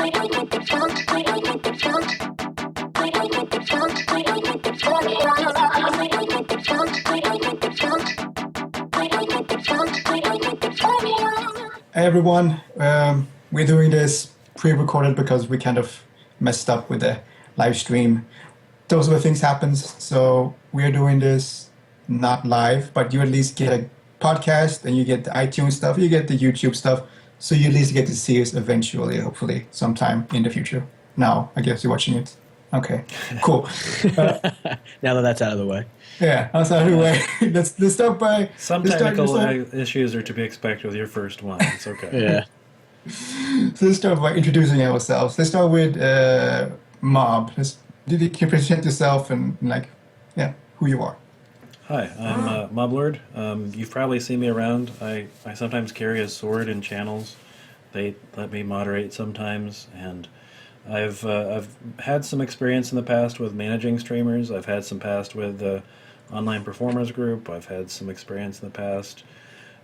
Hey everyone, we're doing this pre-recorded because we kind of messed up with the live stream. Those are things happens, so we're doing this not live, but you at least get a podcast and you get the iTunes stuff, you get the YouTube stuff, so you at least get to see us eventually, hopefully, sometime in the future. Now, I guess you're watching it. Okay, cool. Now that that's out of the way. Yeah, that's out of the way. Let's start by... Some technical issues are to be expected with your first one. It's okay. Yeah. So let's start by introducing ourselves. Let's start with Mob. Can you present yourself and, who you are? Hi, I'm Moblord. You've probably seen me around. I sometimes carry a sword in channels. They let me moderate sometimes, and I've had some experience in the past with managing streamers. I've had some past with the Online Performers Group. I've had some experience in the past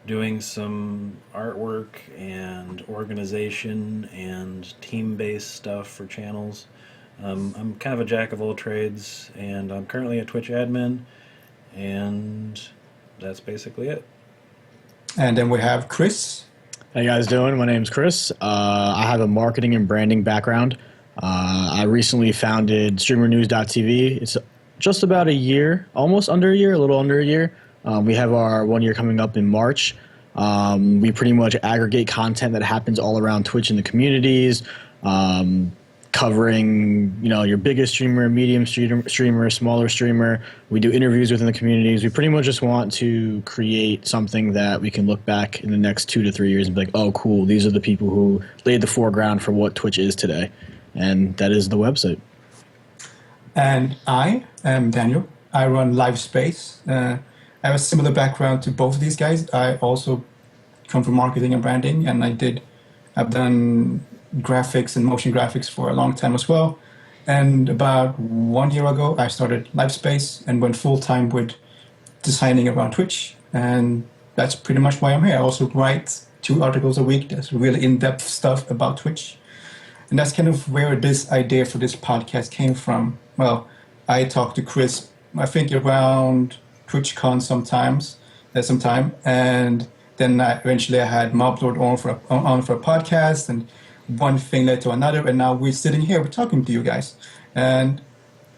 doing some artwork and organization and team-based stuff for channels. I'm kind of a jack of all trades, and I'm currently a Twitch admin, and that's basically it. And then we have Chris. How you guys doing? My name's Chris. I have a marketing and branding background. I recently founded StreamerNews.tv. It's just about a year, almost under a year, a little under a year. We have our 1 year coming up in March. We pretty much aggregate content that happens all around Twitch in the communities, covering your biggest streamer, medium streamer, smaller streamer. We do interviews within the communities. We pretty much just want to create something that we can look back in the next 2 to 3 years and be like, oh, cool, these are the people who laid the foreground for what Twitch is today. And that is the website. And I am Daniel. I run StreamerSpace. I have a similar background to both of these guys. I also come from marketing and branding, and I've done graphics and motion graphics for a long time as well. And about 1 year ago, I started StreamerSpace and went full-time with designing around Twitch. And that's pretty much why I'm here. I also write 2 articles a week. That's really in-depth stuff about Twitch. And that's kind of where this idea for this podcast came from. Well, I talked to Chris, I think around TwitchCon sometime, and then eventually I had Moblord on for a podcast, and one thing led to another, and now we're sitting here, we're talking to you guys. And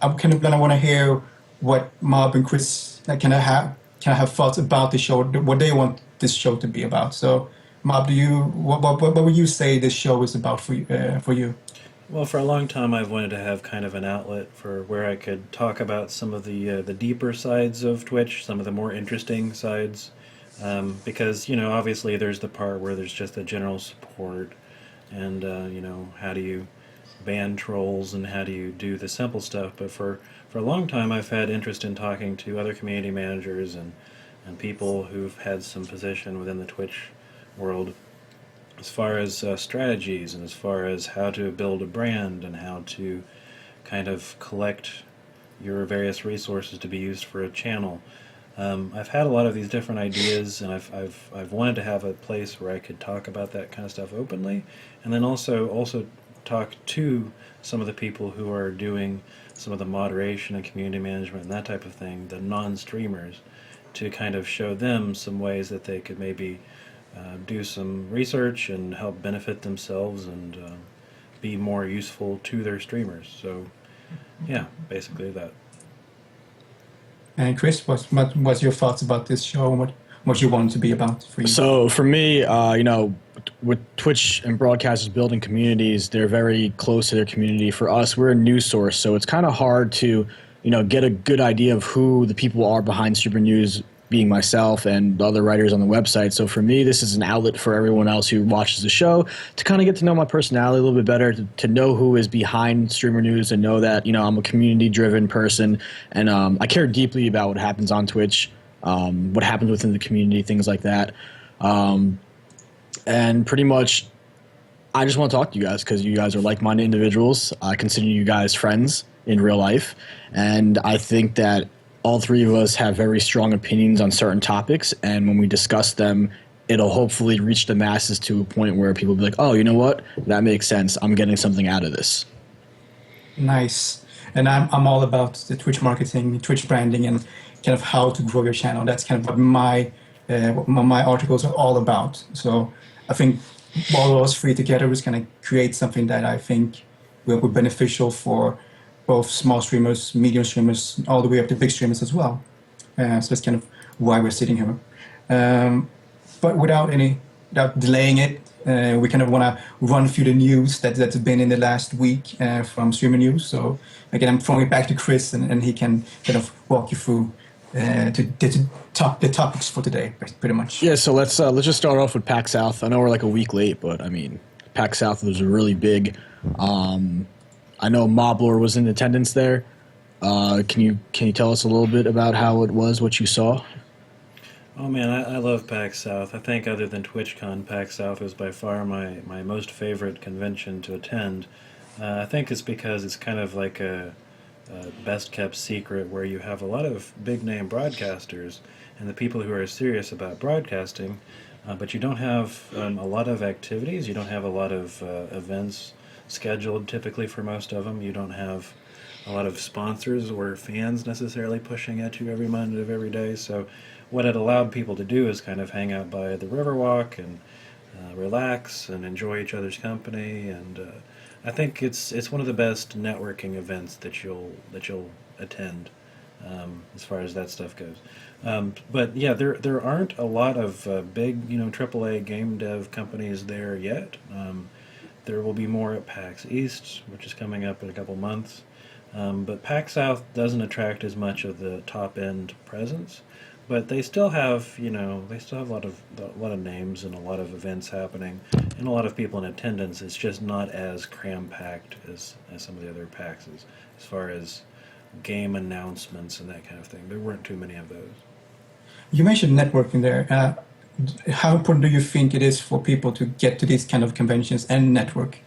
I'm kind of gonna want to hear what Mob and Chris can I have thoughts about the show, what they want this show to be about. So, Mob, what would you say this show is about for you? Well, for a long time, I've wanted to have kind of an outlet for where I could talk about some of the deeper sides of Twitch, some of the more interesting sides, because obviously there's the part where there's just the general support, and how do you ban trolls and how do you do the simple stuff. But for a long time, I've had interest in talking to other community managers and people who've had some position within the Twitch world, as far as strategies and as far as how to build a brand and how to kind of collect your various resources to be used for a channel. I've had a lot of these different ideas, and I've wanted to have a place where I could talk about that kind of stuff openly, and then also talk to some of the people who are doing some of the moderation and community management and that type of thing, the non-streamers, to kind of show them some ways that they could maybe do some research and help benefit themselves and be more useful to their streamers. So, yeah, basically that. And Chris, what's your thoughts about this show and what you want it to be about for you? So for me, with Twitch and broadcasters building communities, they're very close to their community. For us, we're a news source, so it's kind of hard to get a good idea of who the people are behind Streamer News, being myself and the other writers on the website. So for me, this is an outlet for everyone else who watches the show to kind of get to know my personality a little bit better, to know who is behind Streamer News, and know that I'm a community-driven person, and I care deeply about what happens on Twitch, what happens within the community, things like that. And pretty much, I just want to talk to you guys because you guys are like-minded individuals. I consider you guys friends in real life, and I think that all three of us have very strong opinions on certain topics, and when we discuss them it'll hopefully reach the masses to a point where people will be like, oh, you know what? That makes sense. I'm getting something out of this. Nice. And I'm all about the Twitch marketing, Twitch branding, and kind of how to grow your channel. That's kind of what my articles are all about. So I think all of us three together is going to create something that I think will be beneficial for both small streamers, medium streamers, all the way up to big streamers as well. So that's kind of why we're sitting here. But without delaying it, we kind of want to run through the news that's been in the last week from Streamer News. So again, I'm throwing it back to Chris, and he can kind of walk you through the topics for today, pretty much. Yeah, so let's just start off with PAX South. I know we're like a week late, but I mean, PAX South was really big. I know Moblor was in attendance there. Can you tell us a little bit about how it was, what you saw? Oh man, I love PAX South. I think other than TwitchCon, PAX South was by far my most favorite convention to attend. I think it's because it's kind of like a best kept secret where you have a lot of big name broadcasters and the people who are serious about broadcasting, but you don't have a lot of activities. You don't have a lot of events scheduled typically for most of them. You don't have a lot of sponsors or fans necessarily pushing at you every minute of every day. So what it allowed people to do is kind of hang out by the Riverwalk and relax and enjoy each other's company. And I think it's one of the best networking events that you'll attend as far as that stuff goes. But yeah, there aren't a lot of big AAA game dev companies there yet. There will be more at PAX East, which is coming up in a couple months. But PAX South doesn't attract as much of the top end presence, but they still have a lot of names and a lot of events happening and a lot of people in attendance. It's just not as cram packed as some of the other PAXs as far as game announcements and that kind of thing. There weren't too many of those. You mentioned networking there. How important do you think it is for people to get to these kind of conventions and network?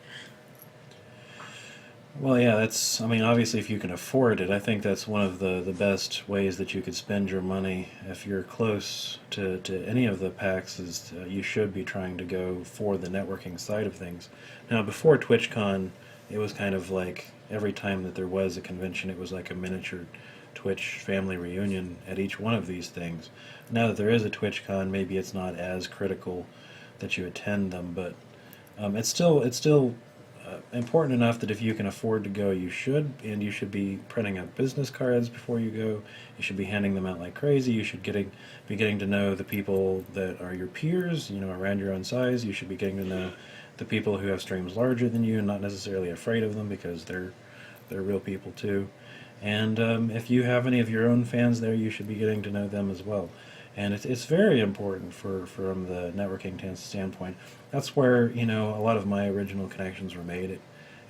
Well, yeah, obviously if you can afford it, I think that's one of the best ways that you could spend your money. If you're close to any of the PAX, you should be trying to go for the networking side of things. Now, before TwitchCon, it was kind of like every time that there was a convention, it was like a miniature Twitch family reunion at each one of these things. Now that there is a TwitchCon, maybe it's not as critical that you attend them, but it's still important enough that if you can afford to go, you should, and you should be printing out business cards before you go. You should be handing them out like crazy. You should be getting to know the people that are your peers, around your own size. You should be getting to know the people who have streams larger than you and not necessarily afraid of them because they're real people too. And if you have any of your own fans there, you should be getting to know them as well. And it's very important from the networking standpoint. That's where, a lot of my original connections were made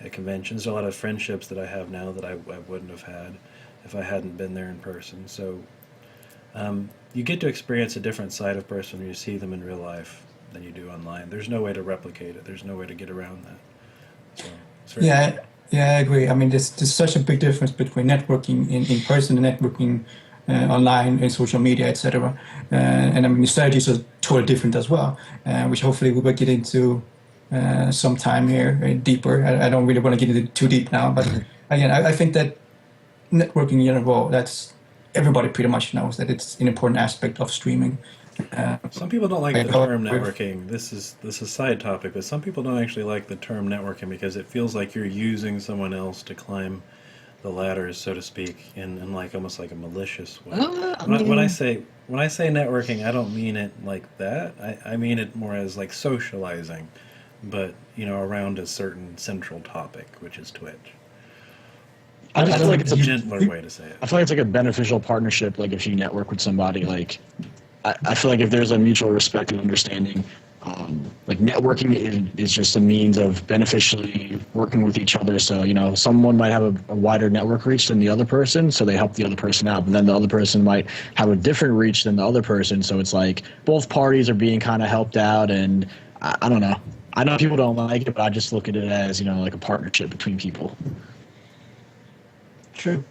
at conventions. There's a lot of friendships that I have now that I wouldn't have had if I hadn't been there in person. So you get to experience a different side of person when you see them in real life than you do online. There's no way to replicate it. There's no way to get around that. So it's very Yeah, yeah, I agree. I mean, there's such a big difference between networking in person and networking online in social media, etc. And I mean, the strategies are totally different as well, which hopefully we will get into sometime here deeper. I don't really want to get into too deep now, but again, I think that networking in general, that's everybody pretty much knows that it's an important aspect of streaming. Some people don't like the term networking. This is a side topic, but some people don't actually like the term networking because it feels like you're using someone else to climb the ladders, so to speak, in like almost like a malicious way. When I say networking, I don't mean it like that. I mean it more as like socializing, but around a certain central topic, which is Twitch. I feel like it's a gentler way to say it. I feel like it's like a beneficial partnership. Like if you network with somebody, like I feel like if there's a mutual respect and understanding, like networking is just a means of beneficially working with each other. So, someone might have a wider network reach than the other person, so they help the other person out. But then the other person might have a different reach than the other person. So it's like both parties are being kind of helped out. And I don't know. I know people don't like it, but I just look at it as, like a partnership between people. True.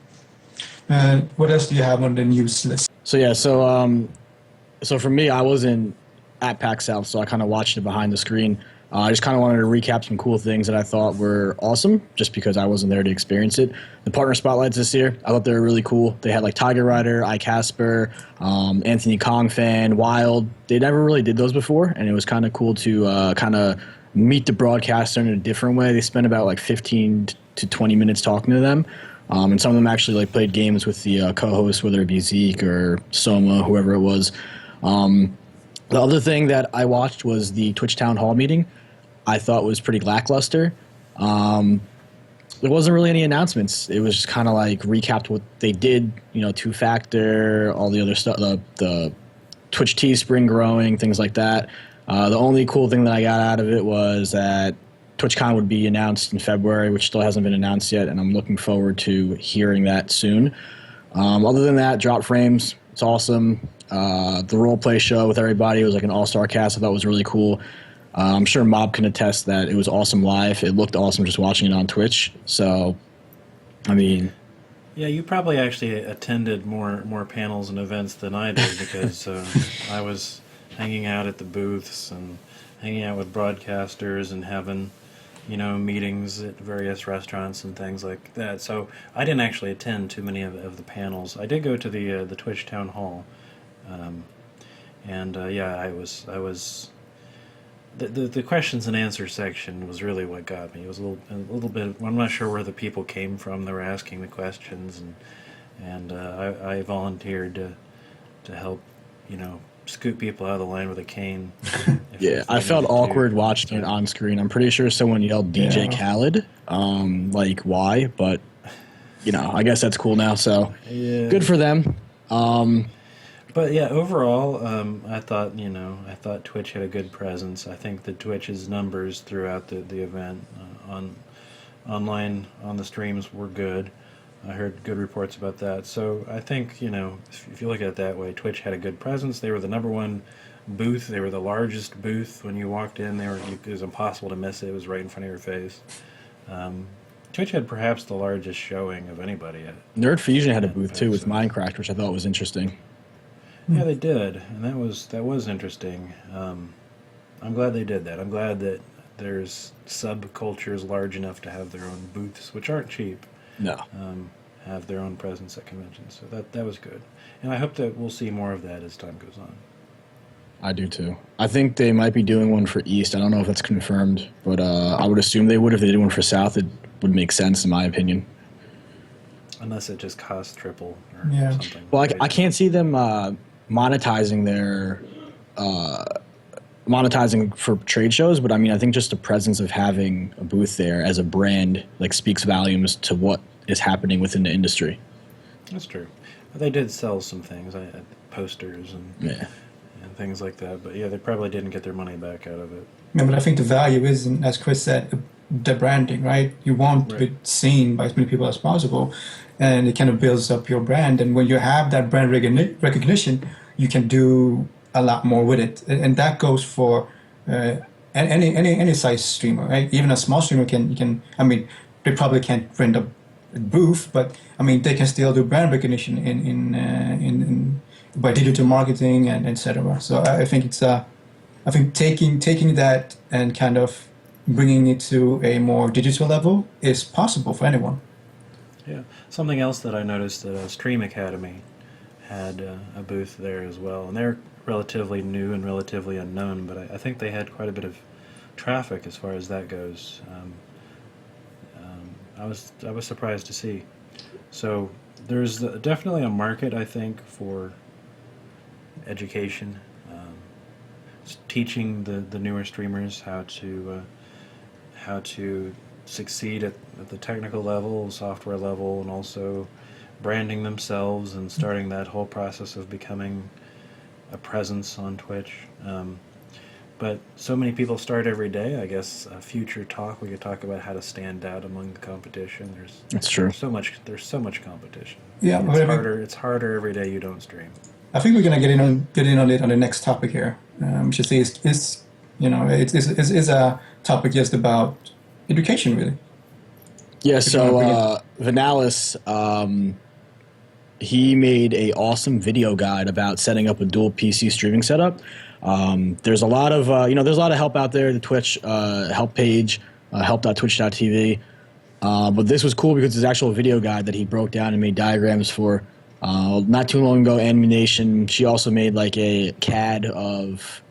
What else do you have on the news list? So yeah, so for me, I wasn't at PAX South, so I kind of watched it behind the screen. I just kind of wanted to recap some cool things that I thought were awesome, just because I wasn't there to experience it. The partner spotlights this year, I thought they were really cool. They had like Tiger Rider, iCasper, Anthony Kong Fan, Wild. They never really did those before, and it was kind of cool to kind of meet the broadcaster in a different way. They spent about like 15 to 20 minutes talking to them. And some of them actually like played games with the co-host, whether it be Zeke or Soma, whoever it was. The other thing that I watched was the Twitch Town Hall meeting. I thought was pretty lackluster. There wasn't really any announcements. It was just kind of like recapped what they did, two-factor, all the other stuff, the Twitch Teespring growing, things like that. The only cool thing that I got out of it was that TwitchCon would be announced in February, which still hasn't been announced yet, and I'm looking forward to hearing that soon. Other than that, Drop Frames, it's awesome. The role play show with everybody was like an all-star cast. I thought was really cool. I'm sure Mob can attest that it was awesome live. It looked awesome just watching it on Twitch. So, I mean... Yeah, you probably actually attended more panels and events than I did because I was hanging out at the booths and hanging out with broadcasters and having, meetings at various restaurants and things like that. So I didn't actually attend too many of the panels. I did go to the Twitch Town Hall, I was. The questions and answers section was really what got me. It was a little bit. I'm not sure where the people came from that were asking the questions, and I volunteered to help, scoot people out of the line with a cane. I felt awkward watching it on screen. I'm pretty sure someone yelled DJ Khaled. Like why? But I guess that's cool now. So good for them. But yeah, overall, I thought Twitch had a good presence. I think that Twitch's numbers throughout the event online on the streams were good. I heard good reports about that. So I think, if you look at it that way, Twitch had a good presence. They were the number one booth. They were the largest booth. When you walked in, it was impossible to miss it. It was right in front of your face. Twitch had perhaps the largest showing of anybody. Nerd Fusion had a booth too with Minecraft, which I thought was interesting. Yeah, they did, and that was interesting. I'm glad they did that. I'm glad that there's subcultures large enough to have their own booths, which aren't cheap. No. Have their own presence at conventions, so that was good. And I hope that we'll see more of that as time goes on. I do too. I think they might be doing one for East. I don't know if that's confirmed, but I would assume they would. If they did one for South, it would make sense in my opinion. Unless it just costs triple or something. Well, I can't see them monetizing for trade shows, but I mean, I think just the presence of having a booth there as a brand speaks volumes to what is happening within the industry. That's true. They did sell some things, posters and things like that, but they probably didn't get their money back out of it. Yeah, but I think the value is, as Chris said, the branding, right? You want to be seen by as many people as possible, and it kind of builds up your brand. And when you have that brand recognition, you can do a lot more with it, and that goes for any size streamer, right? Even a small streamer can. I mean, they probably can't rent a booth, but I mean, they can still do brand recognition in by digital marketing and etc. So I think taking that and kind of bringing it to a more digital level is possible for anyone. Yeah. Something else that I noticed that Stream Academy had a booth there as well, and they're relatively new and relatively unknown, but I think they had quite a bit of traffic as far as that goes. I was surprised to see. So there's definitely a market, I think, for education, teaching the newer streamers how to succeed at the technical level, software level, and also branding themselves and starting that whole process of becoming a presence on Twitch. But so many people start every day. I guess a future talk we could talk about how to stand out among the competition. That's true. There's so much competition. Yeah, It's harder every day you don't stream. I think we're gonna get in on it on the next topic here. Should say it's a topic just about education, really. Yeah. So Vanalis, he made a awesome video guide about setting up a dual PC streaming setup. There's a lot of there's a lot of help out there. The Twitch help page, help.twitch.tv. But this was cool because it's an actual video guide that he broke down and made diagrams for. Not too long ago, Animation, she also made like a CAD of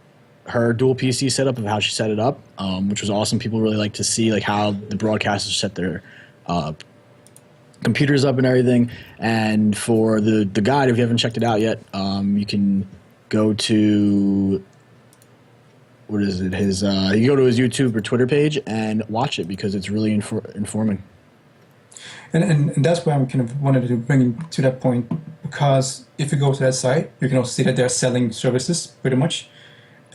her dual PC setup of how she set it up, which was awesome. People really like to see like how the broadcasters set their computers up and everything. And for the guide, if you haven't checked it out yet, you can go to what is it? His you go to his YouTube or Twitter page and watch it because it's really informing. And that's why I'm kind of wanted to bring you to that point, because if you go to that site, you can also see that they're selling services pretty much.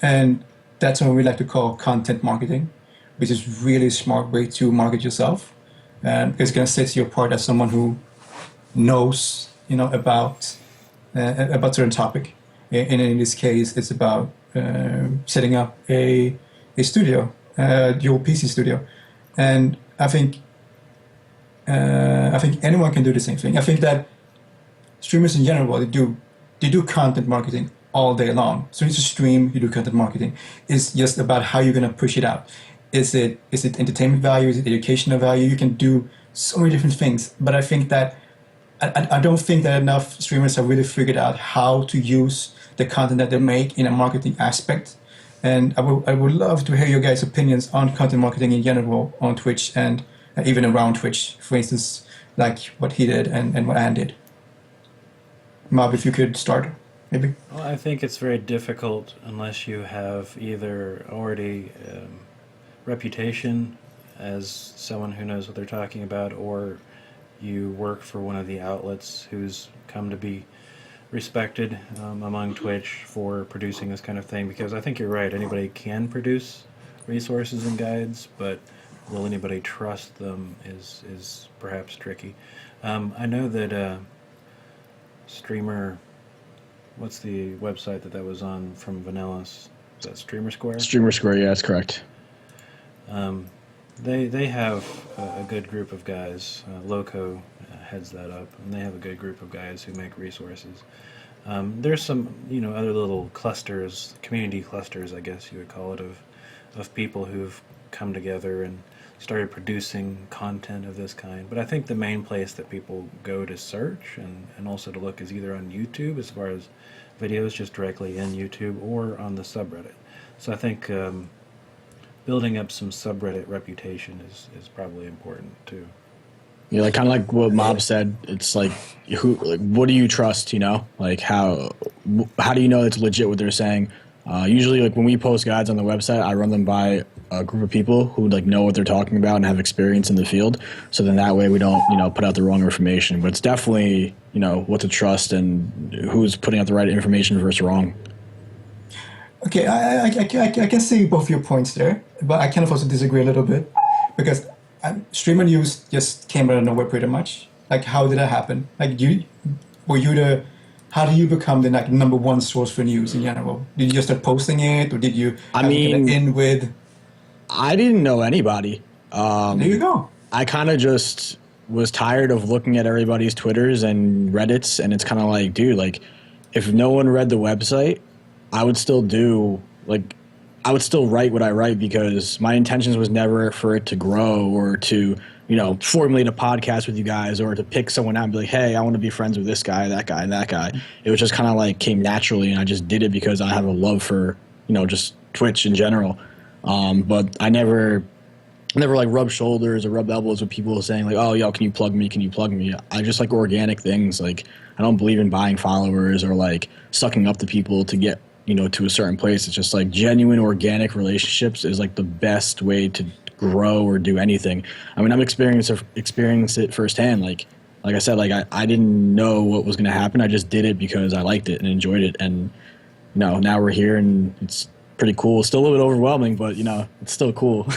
And that's what we like to call content marketing, which is really a smart way to market yourself. And it's going to set you apart as someone who knows, about certain topic. And in this case, it's about setting up a studio, your PC studio. And I think anyone can do the same thing. I think that streamers in general, they do content marketing all day long. So it's a stream, you do content marketing. It's just about how you're going to push it out. Is it entertainment value? Is it educational value? You can do so many different things. But I think that I don't think that enough streamers have really figured out how to use the content that they make in a marketing aspect. And I would love to hear your guys' opinions on content marketing in general on Twitch and even around Twitch. For instance, like what he did and what Ann did. Mob, if you could start, maybe. Well, I think it's very difficult unless you have either already reputation as someone who knows what they're talking about, or you work for one of the outlets who's come to be respected among Twitch for producing this kind of thing. Because I think you're right, anybody can produce resources and guides, but will anybody trust them is perhaps tricky. I know that Streamer, what's the website that was on from Vanillas? Is that Streamer Square? Streamer Square, yeah, that's correct. They have a good group of guys. Loco heads that up, and they have a good group of guys who make resources. There's some, other little clusters, community clusters, I guess you would call it, of people who've come together and started producing content of this kind. But I think the main place that people go to search and also to look is either on YouTube, as far as videos just directly in YouTube, or on the subreddit. So I think building up some subreddit reputation is probably important too. Yeah, like kind of like what Mob said. It's like what do you trust? Like how do you know it's legit what they're saying? Usually, like when we post guides on the website, I run them by a group of people who like know what they're talking about and have experience in the field. So then that way we don't put out the wrong information. But it's definitely what to trust and who's putting out the right information versus wrong. Okay, I can see both your points there, but I kind of also disagree a little bit, because streamer news just came out of nowhere pretty much. Like, how did that happen? Like, how do you become the number one source for news in general? Did you just start posting it, or did you in with? I didn't know anybody. There you go. I kind of just was tired of looking at everybody's Twitters and Reddits, and it's kind of like, dude, like, if no one read the website, I would still write what I write, because my intentions was never for it to grow or to, formulate a podcast with you guys, or to pick someone out and be like, hey, I want to be friends with this guy, that guy, and that guy. It was just kind of like came naturally, and I just did it because I have a love for, just Twitch in general. But I never like rubbed shoulders or rubbed elbows with people saying like, oh, yo, can you plug me? Can you plug me? I just like organic things. Like, I don't believe in buying followers or like sucking up to people to get, to a certain place. It's just like genuine organic relationships is like the best way to grow or do anything. I mean, I'm experiencing it firsthand. Like I said, like I didn't know what was going to happen. I just did it because I liked it and enjoyed it. And, now we're here and it's pretty cool. It's still a little bit overwhelming, but, it's still cool.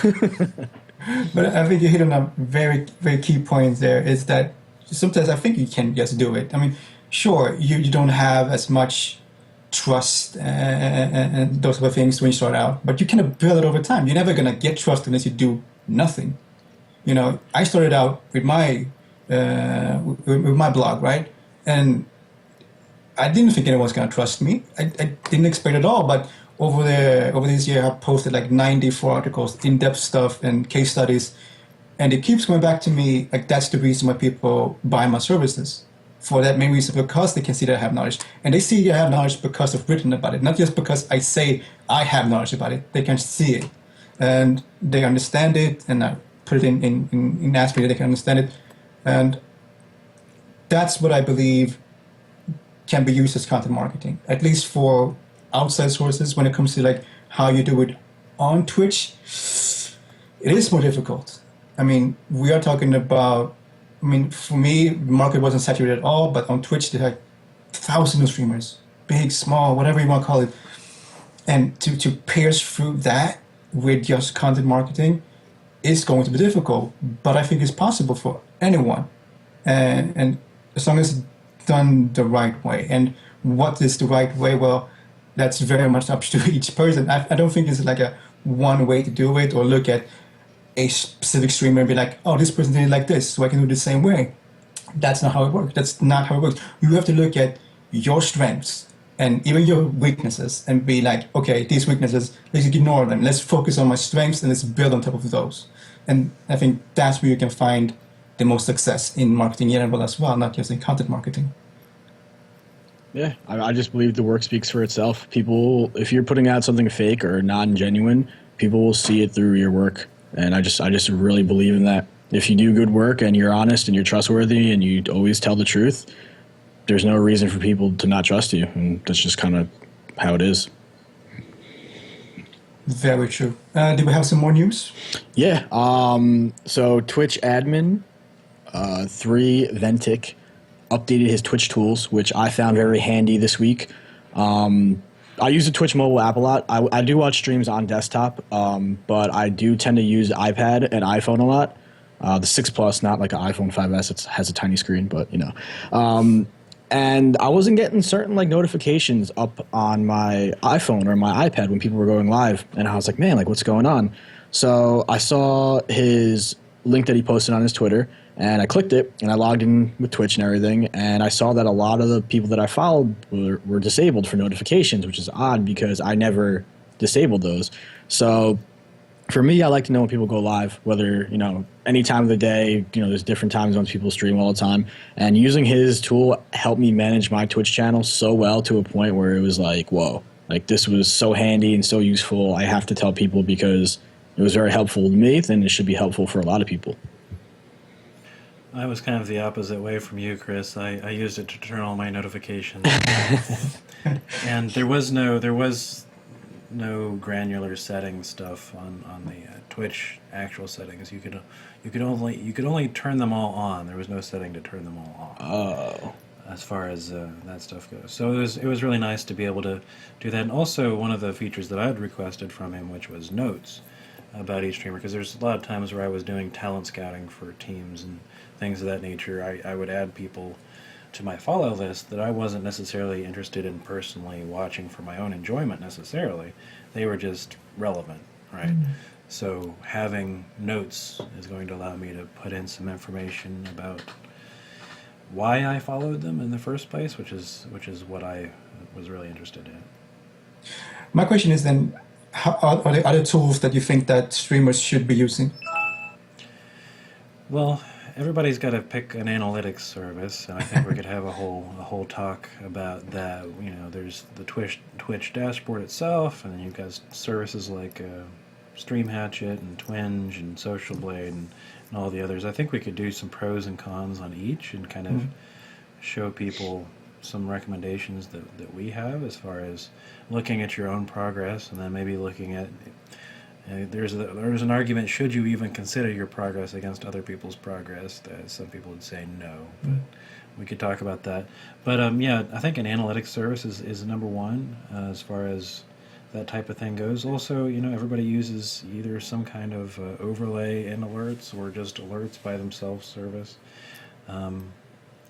But I think you hit on a very, very key point there, is that sometimes I think you can just do it. I mean, sure, you don't have as much trust and those type of things when you start out, but you kind of build it over time. You're never going to get trust unless you do nothing. I started out with my blog, right? And I didn't think anyone was going to trust me. I didn't expect it at all. But over this year, I've posted like 94 articles, in-depth stuff, and case studies, and it keeps coming back to me. Like that's the reason why people buy my services. For that main reason, because they can see that I have knowledge, and they see I have knowledge because I've written about it, not just because I say I have knowledge about it. They can see it, and they understand it, and I put it in aspect that they can understand it, and that's what I believe can be used as content marketing, at least for outside sources. When it comes to like how you do it on Twitch, it is more difficult. I mean, we are talking about. I mean, for me, the market wasn't saturated at all, but on Twitch, there are like thousands of streamers, big, small, whatever you want to call it, and to pierce through that with just content marketing is going to be difficult. But I think it's possible for anyone, and as long as it's done the right way. And what is the right way? Well, that's very much up to each person. I don't think it's like a one way to do it, or look at a specific streamer and be like, oh, this person did it like this, so I can do it the same way. That's not how it works. That's not how it works. You have to look at your strengths and even your weaknesses and be like, okay, these weaknesses, let's ignore them. Let's focus on my strengths and let's build on top of those. And I think that's where you can find the most success in marketing in general as well, not just in content marketing. Yeah, I just believe the work speaks for itself. People, if you're putting out something fake or non-genuine, people will see it through your work. And I just really believe in that. If you do good work and you're honest and you're trustworthy and you always tell the truth, there's no reason for people to not trust you. And that's just kind of how it is. Very true. Do we have some more news? Yeah. So Twitch admin, 3 Ventic, updated his Twitch tools, which I found very handy this week. I use the Twitch mobile app a lot. I do watch streams on desktop, but I do tend to use iPad and iPhone a lot. The 6 Plus, not like an iPhone 5S. It has a tiny screen, but you know. And I wasn't getting certain like notifications up on my iPhone or my iPad when people were going live, and I was like, man, like what's going on? So I saw his link that he posted on his Twitter, and I clicked it, and I logged in with Twitch and everything, and I saw that a lot of the people that I followed were disabled for notifications, which is odd because I never disabled those. So for me, I like to know when people go live, whether, you know, any time of the day, you know, there's different time zones, people stream all the time. And using his tool helped me manage my Twitch channel so well to a point where it was like, whoa, like this was so handy and so useful. I have to tell people because it was very helpful to me, then it should be helpful for a lot of people. I was kind of the opposite way from you, Chris. I used it to turn all my notifications, and there was no granular setting stuff on the Twitch actual settings. You could only turn them all on. There was no setting to turn them all off. Oh. As far as that stuff goes, so it was really nice to be able to do that. And also one of the features that I had requested from him, which was notes about each streamer, because there's a lot of times where I was doing talent scouting for teams and things of that nature. I would add people to my follow list that I wasn't necessarily interested in personally watching for my own enjoyment necessarily. They were just relevant, right? Mm-hmm. So having notes is going to allow me to put in some information about why I followed them in the first place, which is what I was really interested in. My question is then, are there other tools that you think that streamers should be using? Well, everybody's got to pick an analytics service, and I think we could have a whole talk about that. You know, there's the Twitch dashboard itself, and then you've got services like Stream Hatchet and Twinge and Social Blade and all the others. I think we could do some pros and cons on each and kind of show people some recommendations that we have as far as looking at your own progress, and then maybe looking at there's an argument, should you even consider your progress against other people's progress? Some people would say no, but we could talk about that. But yeah, I think an analytics service is number one as far as that type of thing goes. Also, you know, everybody uses either some kind of overlay in alerts or just alerts by themselves service. I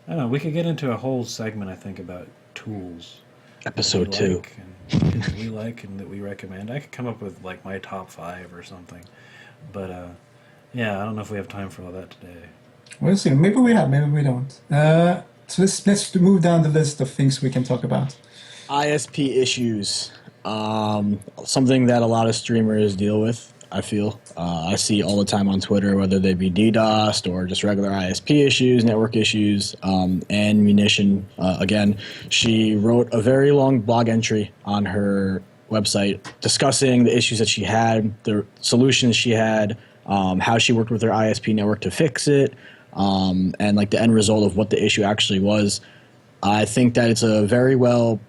don't know, we could get into a whole segment, I think, about tools. Episode 2. That we like and that we recommend. I could come up with like my top 5 or something. But yeah, I don't know if we have time for all that today. We'll see. Maybe we have, maybe we don't. So let's move down the list of things we can talk about. ISP issues. Something that a lot of streamers deal with. I feel I see all the time on Twitter, whether they be DDoSed or just regular ISP issues, network issues, and Munition. Again, she wrote a very long blog entry on her website discussing the issues that she had, the solutions she had, how she worked with her ISP network to fix it, and like the end result of what the issue actually was. I think that it's a very well,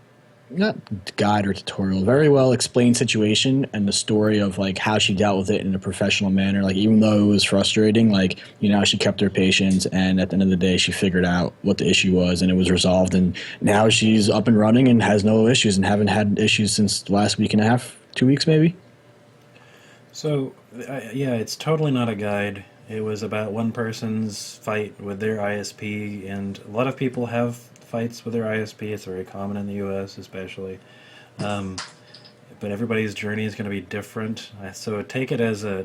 not guide or tutorial, very well explained situation and the story of like how she dealt with it in a professional manner. Like even though it was frustrating, like she kept her patience, and at the end of the day, she figured out what the issue was and it was resolved. And now she's up and running and has no issues and haven't had issues since the last week and a half, 2 weeks maybe. So, yeah, it's totally not a guide. It was about one person's fight with their ISP, and a lot of people have fights with their ISP. It's very common in the U.S., especially. But everybody's journey is going to be different. So take it as a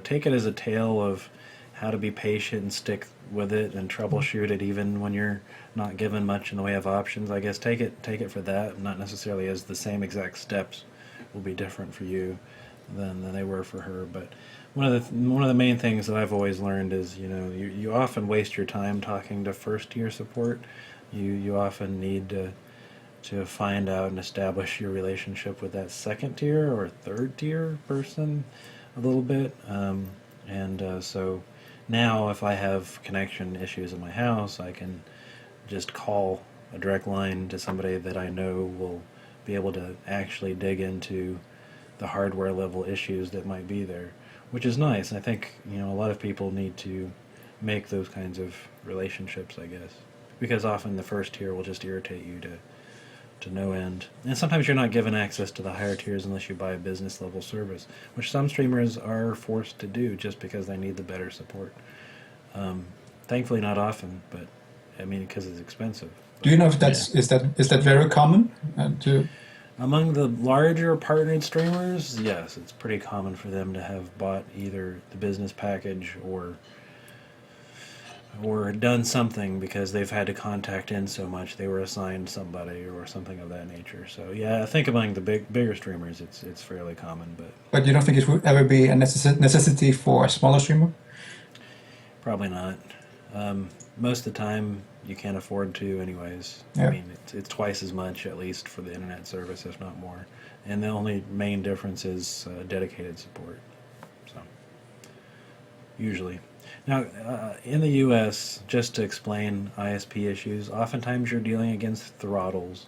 tale of how to be patient and stick with it and troubleshoot it, even when you're not given much in the way of options. I guess take it for that, not necessarily as the same exact steps will be different for you than they were for her. But one of the main things that I've always learned is you often waste your time talking to first tier support. You often need to find out and establish your relationship with that second tier or third tier person a little bit. So now if I have connection issues in my house, I can just call a direct line to somebody that I know will be able to actually dig into the hardware level issues that might be there, which is nice. I think a lot of people need to make those kinds of relationships, I guess, because often the first tier will just irritate you to no end. And sometimes you're not given access to the higher tiers unless you buy a business level service, which some streamers are forced to do just because they need the better support. Thankfully not often, but I mean, because it's expensive. Do you know if is that very common? Among the larger partnered streamers, yes, it's pretty common for them to have bought either the business package or done something because they've had to contact in so much. They were assigned somebody or something of that nature. So yeah, I think among the bigger streamers, it's fairly common. But you don't think it would ever be a necessity for a smaller streamer? Probably not. Most of the time, you can't afford to anyways. Yeah. I mean, it's twice as much, at least, for the internet service, if not more. And the only main difference is dedicated support. So, usually. Now, in the U.S., just to explain ISP issues, oftentimes you're dealing against throttles.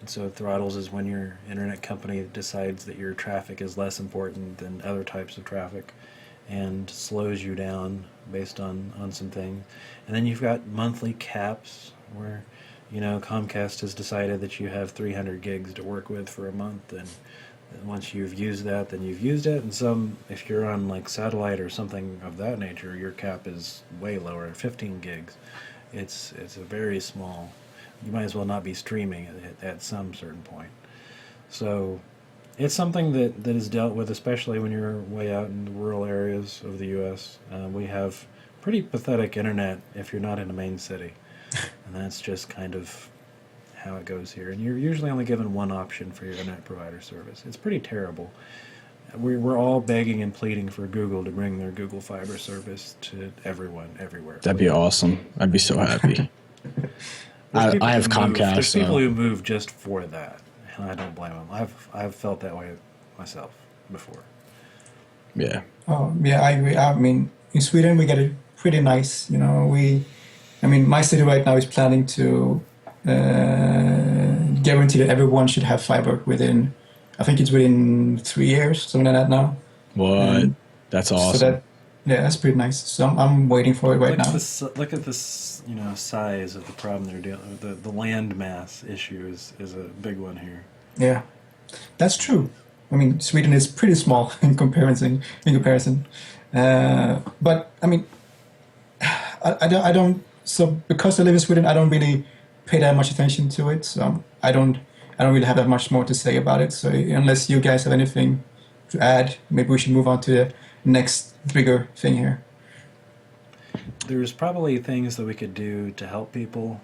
And so throttles is when your internet company decides that your traffic is less important than other types of traffic and slows you down based on some things. And then you've got monthly caps where, Comcast has decided that you have 300 gigs to work with for a month, and once you've used that, then you've used it. And if you're on like satellite or something of that nature, your cap is way lower, 15 gigs. It's a very small. You might as well not be streaming at some certain point. So it's something that is dealt with, especially when you're way out in the rural areas of the U.S. We have pretty pathetic internet if you're not in a main city. And that's just kind of how it goes here. And you're usually only given one option for your internet provider service. It's pretty terrible. We're all begging and pleading for Google to bring their Google Fiber service to everyone, everywhere. That'd be awesome. I'd be so happy. I have Comcast. There's people who move just for that, and I don't blame them. I've felt that way myself before. Yeah. Oh, yeah, I agree. I mean, in Sweden we get it pretty nice. My city right now is planning to guarantee that everyone should have fiber within, I think it's within 3 years, something like that now. What? That's awesome. That's pretty nice. So I'm waiting for it right now. Look at this, size of the problem they're dealing with. The land mass issue is a big one here. Yeah, that's true. I mean, Sweden is pretty small in comparison. But I mean, I don't. So because I live in Sweden, I don't really pay that much attention to it. So I don't really have that much more to say about it. So unless you guys have anything to add, maybe we should move on to the next bigger thing here. there's probably things that we could do to help people.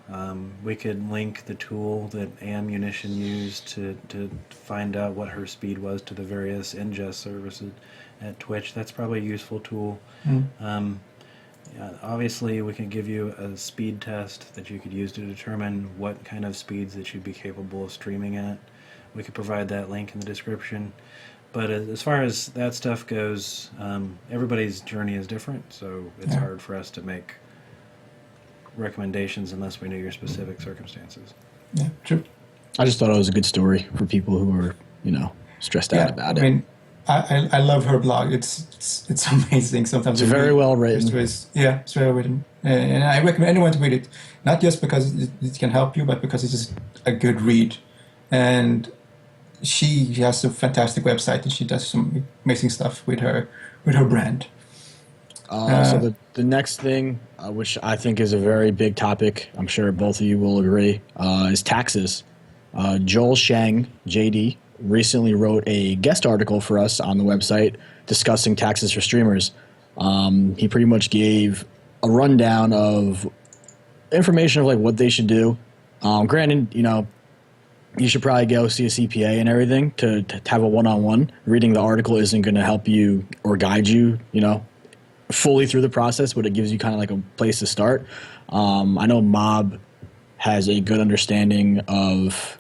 We could link the tool that Ammunition used to find out what her speed was to the various ingest services at Twitch. That's probably a useful tool. Um, yeah, obviously, we can give you a speed test that you could use to determine what kind of speeds that you'd be capable of streaming at. We could provide that link in the description. But as far as that stuff goes, everybody's journey is different, so it's hard for us to make recommendations unless we know your specific circumstances. Yeah, true. I just thought it was a good story for people who are, stressed out about it. I mean, I love her blog. It's amazing. Sometimes It's very well written. It's very well written, and I recommend anyone to read it. Not just because it can help you, but because it's just a good read. And she has a fantastic website, and she does some amazing stuff with her brand. So the next thing, which I think is a very big topic, I'm sure both of you will agree, is taxes. Joel Shang, JD, recently wrote a guest article for us on the website discussing taxes for streamers. He pretty much gave a rundown of information of like what they should do. Granted, you should probably go see a CPA and everything to have a one-on-one. Reading the article isn't going to help you or guide you, fully through the process, but it gives you kind of like a place to start. I know Mob has a good understanding of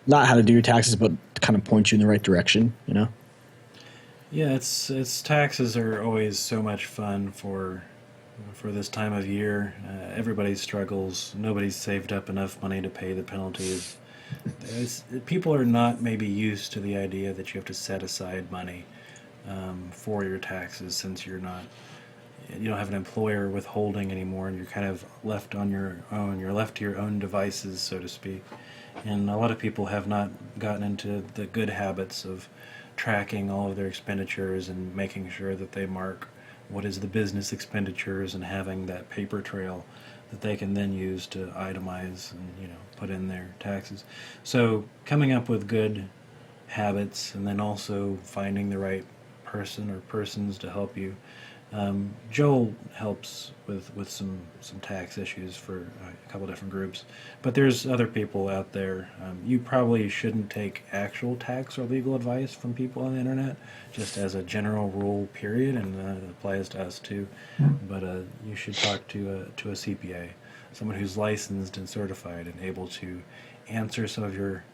not how to do your taxes, but to kind of point you in the right direction, Yeah, it's taxes are always so much fun for this time of year. Everybody struggles. Nobody's saved up enough money to pay the penalties. People are not maybe used to the idea that you have to set aside money for your taxes, since you don't have an employer withholding anymore, and you're kind of left on your own. You're left to your own devices, so to speak. And a lot of people have not gotten into the good habits of tracking all of their expenditures and making sure that they mark what is the business expenditures and having that paper trail that they can then use to itemize and put in their taxes. So coming up with good habits, and then also finding the right person or persons to help you. Joel helps with some tax issues for a couple different groups, but there's other people out there. You probably shouldn't take actual tax or legal advice from people on the internet, just as a general rule, period, and it applies to us too. But you should talk to a CPA, someone who's licensed and certified and able to answer some of your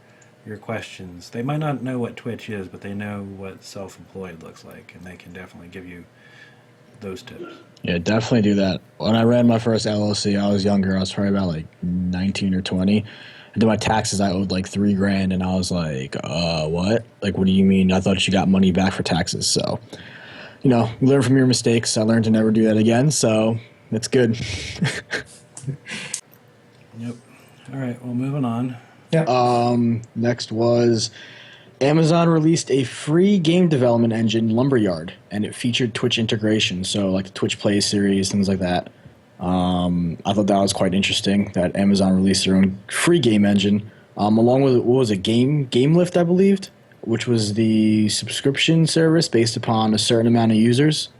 questions. They might not know what Twitch is, but they know what self-employed looks like, and they can definitely give you those tips. Yeah, definitely do that. When I ran my first LLC, I was younger. I was probably about like 19 or 20. I did my taxes. I owed like $3,000, and I was like, what? Like, what do you mean? I thought you got money back for taxes. So, learn from your mistakes. I learned to never do that again. So that's good. Yep. All right. Well, moving on. Yeah. Next was Amazon released a free game development engine, Lumberyard, and it featured Twitch integration, so like the Twitch Play series, things like that. I thought that was quite interesting that Amazon released their own free game engine, along with, what was it, GameLift, I believed, which was the subscription service based upon a certain amount of users.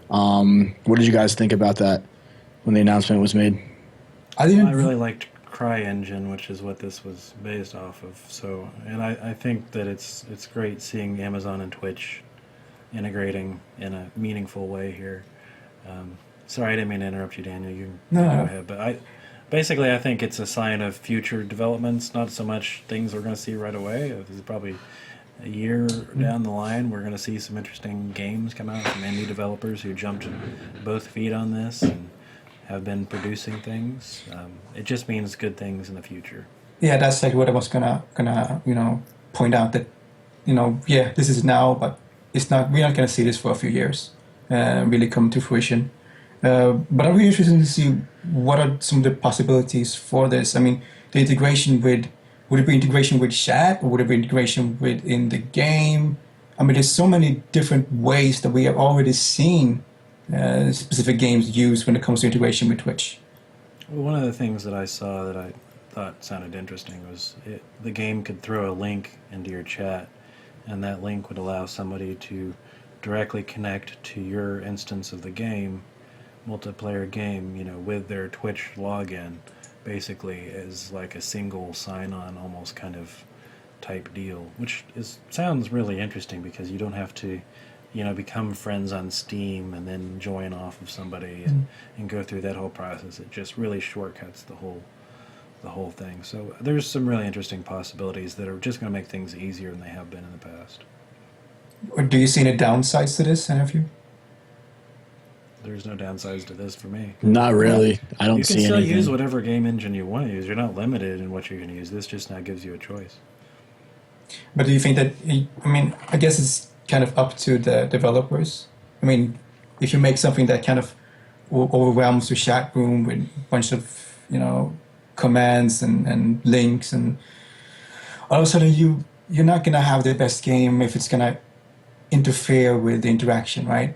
What did you guys think about that when the announcement was made? I really liked CryEngine, which is what this was based off of. So, and I think that it's great seeing Amazon and Twitch integrating in a meaningful way here. Sorry, I didn't mean to interrupt you, Daniel. You No. go ahead. But I think it's a sign of future developments, not so much things we're going to see right away. This is probably a year down the line. We're going to see some interesting games come out from indie developers who jumped both feet on this and have been producing things. It just means good things in the future. Yeah, that's like what I was gonna point out, that this is now, but it's not. We're not gonna see this for a few years really come to fruition. But I'm really interested to see what are some of the possibilities for this. I mean, the integration would it be integration with chat, or would it be integration within the game? I mean, there's so many different ways that we have already seen specific games used when it comes to integration with Twitch. Well, one of the things that I saw that I thought sounded interesting was the game could throw a link into your chat, and that link would allow somebody to directly connect to your instance of the game multiplayer game, with their Twitch login, basically is like a single sign-on, almost kind of type deal, which sounds really interesting because you don't have to, become friends on Steam and then join off of somebody and go through that whole process. It just really shortcuts the whole thing. So there's some really interesting possibilities that are just going to make things easier than they have been in the past. Or do you see any downsides to this, any of you? There's no downsides to this for me. Not really. I don't You can see still anything. use whatever game engine you want to use. You're not limited in what you can use. This just now gives you a choice. But do you think that, I mean, I guess it's kind of up to the developers. I mean, if you make something that kind of overwhelms the chat room with a bunch of, commands and links, and all of a sudden you're not going to have the best game if it's going to interfere with the interaction, right?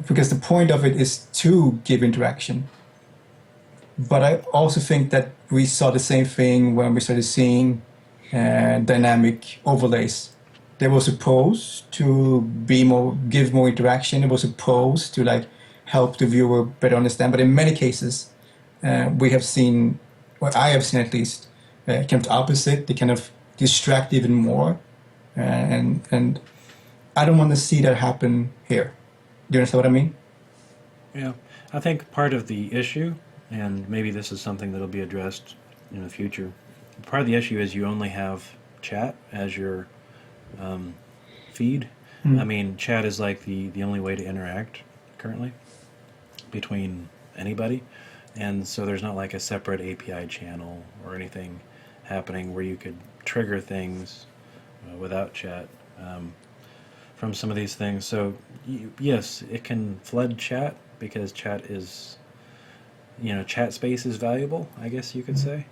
Because the point of it is to give interaction. But I also think that we saw the same thing when we started seeing dynamic overlays. They were supposed to give more interaction. It was supposed to help the viewer better understand. But in many cases, we have seen, what I have seen at least, kind of the opposite. They kind of distract even more, and I don't want to see that happen here. Do you understand what I mean? Yeah. I think part of the issue, and maybe this is something that'll be addressed in the future, part of the issue is you only have chat as your feed. I mean, chat is like the only way to interact currently between anybody. And so there's not like a separate API channel or anything happening where you could trigger things without chat from some of these things. So yes, it can flood chat because chat is, chat space is valuable, I guess you could say.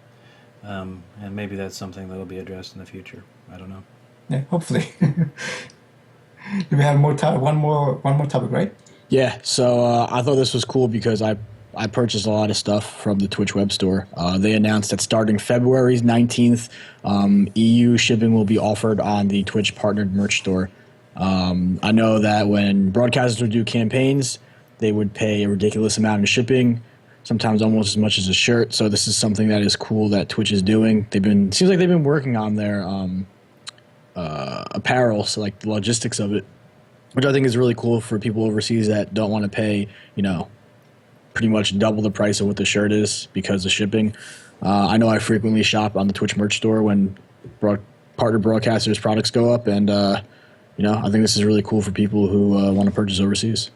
And maybe that's something that'll be addressed in the future. I don't know. Yeah, hopefully. Do we have one more topic, right? Yeah, so I thought this was cool because I purchased a lot of stuff from the Twitch web store. They announced that starting February 19th, EU shipping will be offered on the Twitch partnered merch store. I know that when broadcasters would do campaigns, they would pay a ridiculous amount in shipping, sometimes almost as much as a shirt. So this is something that is cool that Twitch is doing. Seems like they've been working on their apparel, so like the logistics of it, which I think is really cool for people overseas that don't want to pay, pretty much double the price of what the shirt is because of shipping. I know I frequently shop on the Twitch merch store when partner broadcasters' products go up, and I think this is really cool for people who want to purchase overseas.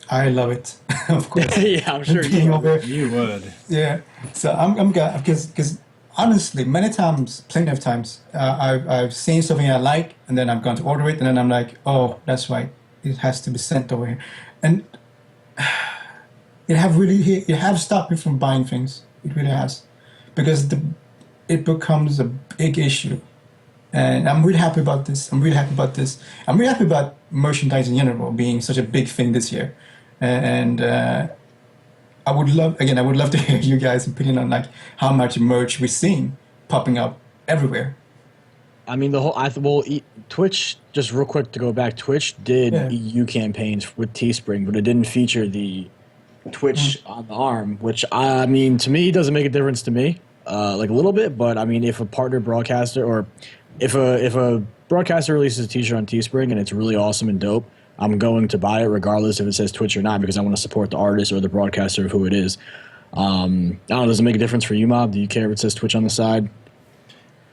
I love it, of course. Yeah, I'm sure Being over, You would. yeah. So I'm glad because honestly, plenty of times, I've seen something I like, and then I've gone to order it, and then I'm like, oh, that's right, it has to be sent over here, and it have stopped me from buying things. It really has, because it becomes a big issue, and I'm really happy about this. I'm really happy about merchandise in general being such a big thing this year, and I would love to hear you guys' opinion on how much merch we're seeing popping up everywhere. I mean, Twitch, just real quick to go back, Twitch did EU campaigns with Teespring, but it didn't feature the Twitch on the arm, which, I mean, to me, doesn't make a difference to me, a little bit, but I mean, if a partner broadcaster or if a broadcaster releases a t-shirt on Teespring and it's really awesome and dope, I'm going to buy it regardless if it says Twitch or not because I want to support the artist or the broadcaster of who it is. I don't know, does it make a difference for you, Mob? Do you care if it says Twitch on the side?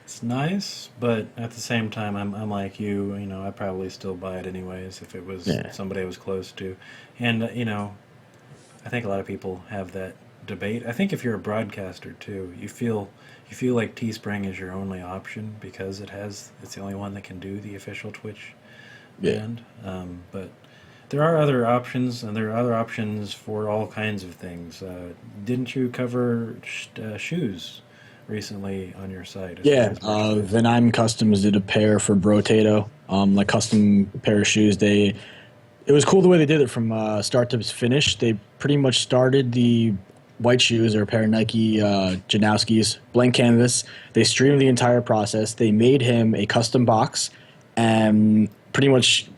It's nice, but at the same time, I'm like you. I'd probably still buy it anyways if it was somebody I was close to. And I think a lot of people have that debate. I think if you're a broadcaster too, you feel like Teespring is your only option because it's the only one that can do the official Twitch band. But there are other options, and there are other options for all kinds of things. Didn't you cover shoes recently on your site? Yeah, Venime Customs did a pair for Brotato, custom pair of shoes. It was cool the way they did it from start to finish. They pretty much started the white shoes, or a pair of Nike Janowskis, blank canvas. They streamed the entire process. They made him a custom box and pretty much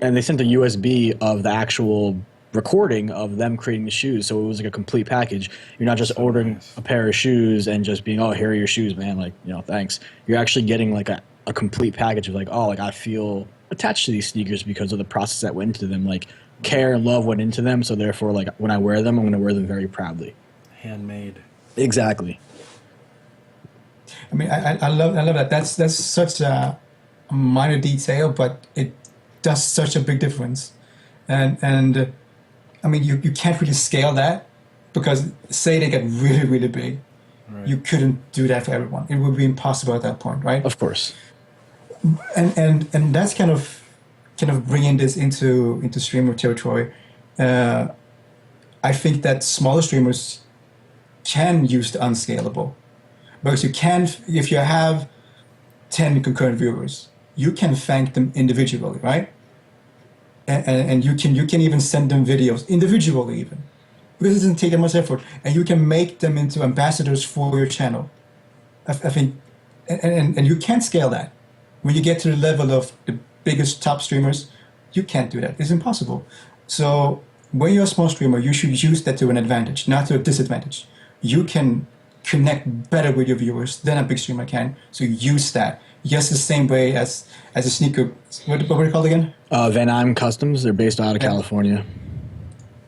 and they sent a USB of the actual recording of them creating the shoes, so it was like a complete package. You're not just ordering nice. a pair of shoes and just being, oh, here are your shoes, man. Like, thanks. You're actually getting like a complete package of like, oh, like I feel attached to these sneakers because of the process that went into them. Like care and love went into them, so therefore, like when I wear them, I'm going to wear them very proudly. Handmade. Exactly. I mean, I love that. That's such a minor detail, but it does such a big difference. And I mean, you can't really scale that because say they get really, really big, Right. you couldn't do that for everyone. It would be impossible at that point, right? Of course. And that's kind of bringing this into streamer territory. I think that smaller streamers can use the unscalable because you can, if you have 10 concurrent viewers, you can thank them individually, right? And you can even send them videos individually even because it doesn't take that much effort, and you can make them into ambassadors for your channel. I think, and you can't scale that. When you get to the level of the biggest top streamers, you can't do that. It's impossible. So when you're a small streamer, you should use that to an advantage, not to a disadvantage. You can connect better with your viewers than a big streamer can. So use that. Yes, the same way as a sneaker. What were they called again? Van Nuys Customs. They're based out of California.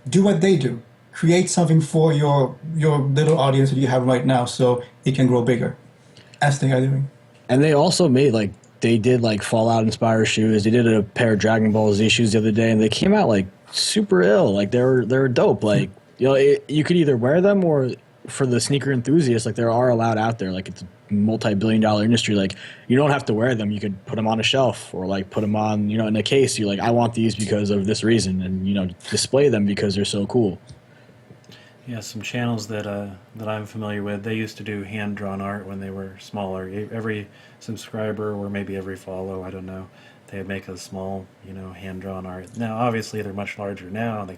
Do what they do. Create something for your little audience that you have right now, so it can grow bigger. As they are doing. And they also made they did Fallout inspired shoes. They did a pair of Dragon Ball Z shoes the other day, and they came out super ill. Like they were dope. Like you could either wear them or for the sneaker enthusiasts, they are allowed out there. Like it's a multi-billion-dollar industry. Like you don't have to wear them. You could put them on a shelf or put them on in a case. You're like, I want these because of this reason, and display them because they're so cool. Yeah, some channels that I'm familiar with, they used to do hand-drawn art when they were smaller. Every subscriber or maybe every follow, I don't know, they would make a small, hand-drawn art. Now, obviously, they're much larger now. They